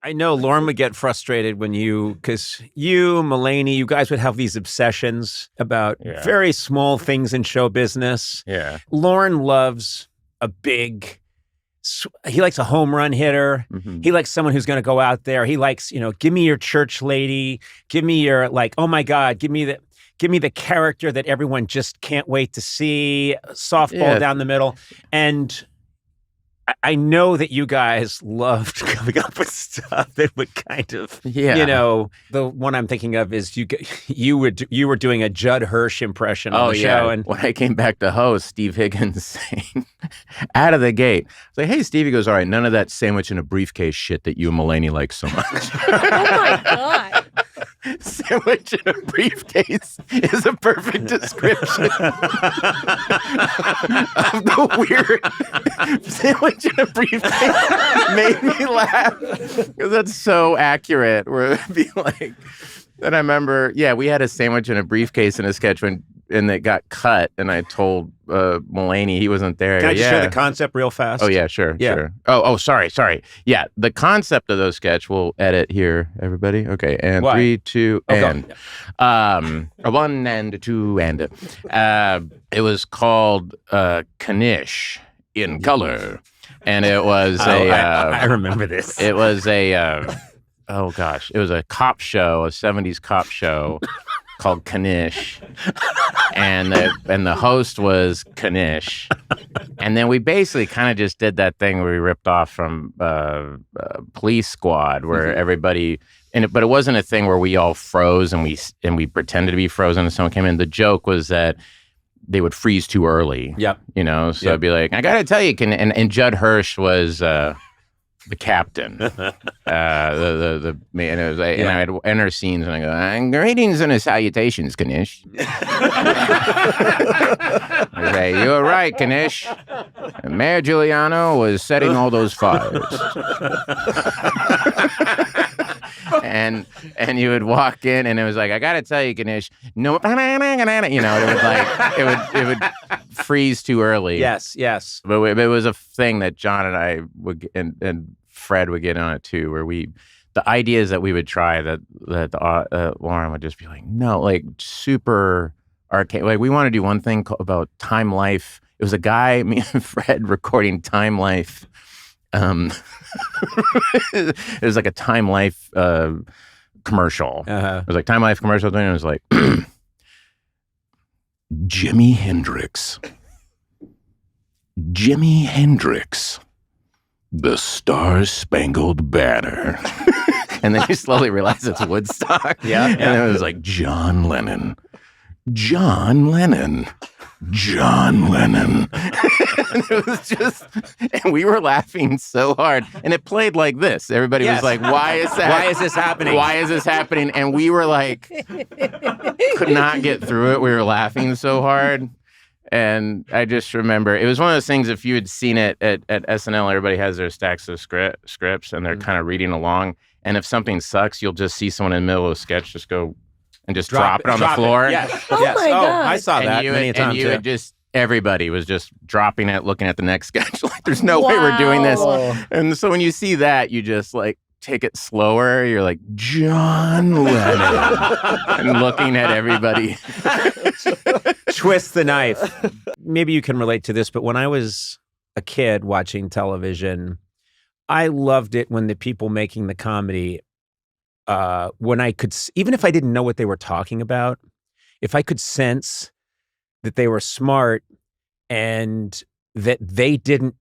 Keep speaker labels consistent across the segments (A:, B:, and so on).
A: I know Lauren would get frustrated when because you, Mulaney, you guys would have these obsessions about very small things in show business.
B: Yeah.
A: Lauren loves he likes a home run hitter.
B: Mm-hmm.
A: He likes someone who's going to go out there. He likes, give me your church lady. Give me your, oh my God, give me the character that everyone just can't wait to see. Softball down the middle. And I know that you guys loved coming up with stuff that would kind of, the one I'm thinking of is you were doing a Judd Hirsch impression on the show. And
B: when I came back to host, Steve Higgins saying, out of the gate, I was like, hey, Steve, he goes, all right, none of that sandwich in a briefcase shit that you and Mulaney like so much.
C: Oh my God.
B: Sandwich in a briefcase is a perfect description of the weird sandwich in a briefcase. Made me laugh because that's so accurate. Where it'd be like, and I remember, we had a sandwich in a briefcase in a sketch and it got cut, and I told Mulaney, he wasn't there.
A: Can I just share the concept real fast?
B: Oh, yeah, sure. Oh, sorry. Yeah, the concept of those sketch, we'll edit here, everybody. Okay, and 3, 2, and. 1 and 2 and. It was called Knish in color, and it was
A: I remember this.
B: It was it was a cop show, a 70s cop show. Called Knish, and the host was Knish, and then we basically kind of just did that thing where we ripped off from Police Squad, where everybody but it wasn't a thing where we all froze and we pretended to be frozen and someone came in. The joke was that they would freeze too early.
A: Yep.
B: So I'd be like, I gotta tell you, and Judd Hirsch was. The captain, the man, it was like, and I'd enter scenes and I go, greetings and salutations, Knish. I say, you're right, Knish. Mayor Giuliano was setting all those fires. and you would walk in and it was like, I gotta tell you, Knish, no, it would freeze too early.
A: Yes.
B: But it was a thing that John and I would and Fred would get on it too, where the ideas that we would try that Lauren would just be like, no, like super arcane. Like we want to do one thing about Time Life. It was a guy, me and Fred, recording Time Life. It was like a Time Life commercial. It was like Time Life commercial thing. And it was like Jimi Hendrix, the Star-Spangled Banner. And then you slowly realize it's Woodstock.
A: Yeah.
B: And it was like John Lennon. And it was just, and we were laughing so hard. And it played like this. Everybody was like, why is that?
A: Why is this happening?
B: Why is this happening? And we were like, could not get through it. We were laughing so hard. And I just remember, it was one of those things, if you had seen it at SNL, everybody has their stacks of scripts and they're kind of reading along. And if something sucks, you'll just see someone in the middle of a sketch just go and just drop it on the floor.
A: Yes.
C: Oh my God.
A: I saw that many times too.
B: Everybody was just dropping it, looking at the next sketch. Like, there's no way we're doing this. And so when you see that, you just like take it slower. You're like, John Lennon. And looking at everybody.
A: Twist the knife. Maybe you can relate to this, but when I was a kid watching television, I loved it when the people making the comedy, when I could, even if I didn't know what they were talking about, if I could sense that they were smart and that they didn't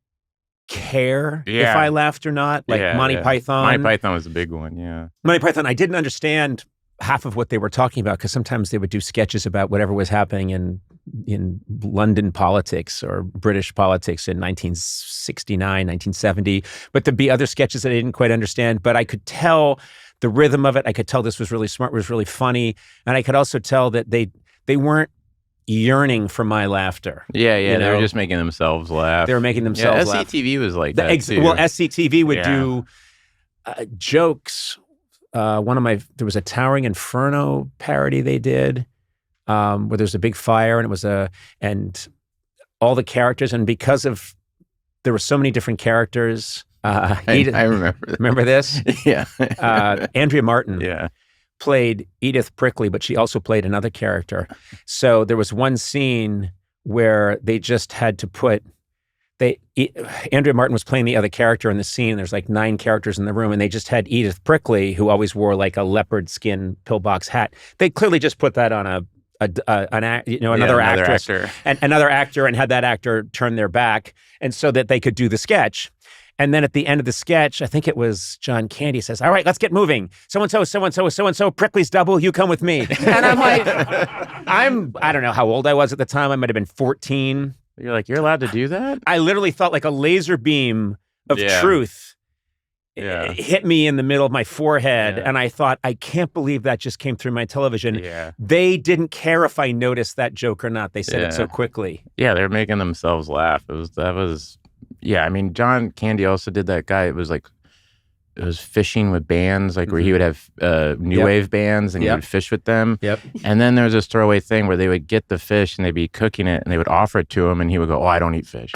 A: care if I laughed or not, like Monty Python.
B: Monty Python was a big one, yeah.
A: Monty Python, I didn't understand half of what they were talking about because sometimes they would do sketches about whatever was happening in London politics or British politics in 1969, 1970. But there'd be other sketches that I didn't quite understand, but I could tell the rhythm of it. I could tell this was really smart, was really funny. And I could also tell that they weren't yearning for my laughter.
B: Yeah, they were just making themselves laugh.
A: They were making themselves laugh.
B: SCTV was like that too.
A: Well, SCTV would do jokes. There was a Towering Inferno parody they did, where there's a big fire and it was and all the characters, and because there were so many different characters,
B: I remember.
A: Remember this?
B: Yeah.
A: Andrea Martin
B: Yeah.
A: played Edith Brickley, but she also played another character. So there was one scene where they just had to put Andrea Martin was playing the other character in the scene. There's like 9 characters in the room, and they just had Edith Brickley, who always wore like a leopard skin pillbox hat. They clearly just put that on another actress and another actor, and had that actor turn their back, and so that they could do the sketch. And then at the end of the sketch, I think it was John Candy says, "All right, let's get moving. So-and-so, so-and-so, so-and-so, Brickley's double, you come with me." And I'm like, I don't know how old I was at the time. I might have been 14.
B: You're like, you're allowed to do that?
A: I literally felt like a laser beam of truth hit me in the middle of my forehead. And I thought, I can't believe that just came through my television.
B: Yeah.
A: They didn't care if I noticed that joke or not. They said it so quickly.
B: Yeah, they're making themselves laugh. I mean, John Candy also did that guy. It was fishing with bands, like where he would have new wave bands and he would fish with them.
A: Yep.
B: And then there was this throwaway thing where they would get the fish and they'd be cooking it and they would offer it to him and he would go, "Oh, I don't eat fish."